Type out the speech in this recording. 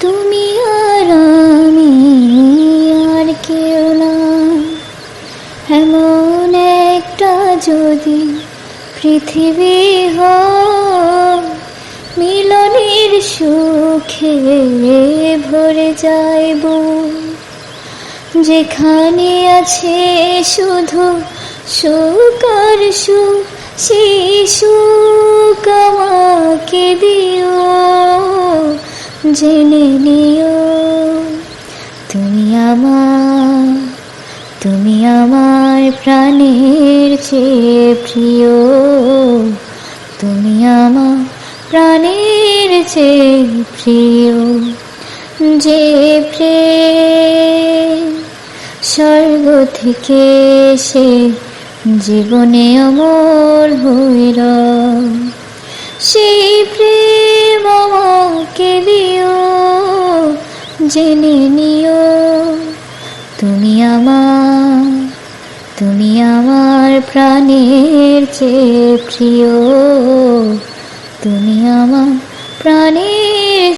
তুমি আর আমি আর কেউ না, এমন একটা যদি পৃথিবী হয়, মিলনের সুখে ভরে যাইব, যেখানে আছে শুধু সুখ আর সুখ, সেই সুখ আমাকে দিও, জেনে নিও তুমি আমার প্রাণের চেয়ে প্রিয়, তুমি আমার প্রাণের চেয়ে প্রিয়। যে প্রেম স্বর্গ থেকে সে জীবনে অমর হইল, সেই প্রেম আমাকে দিও, জেনে নিও তুমি আমার প্রাণের চেয়ে প্রিয়, তুমি আমার প্রাণের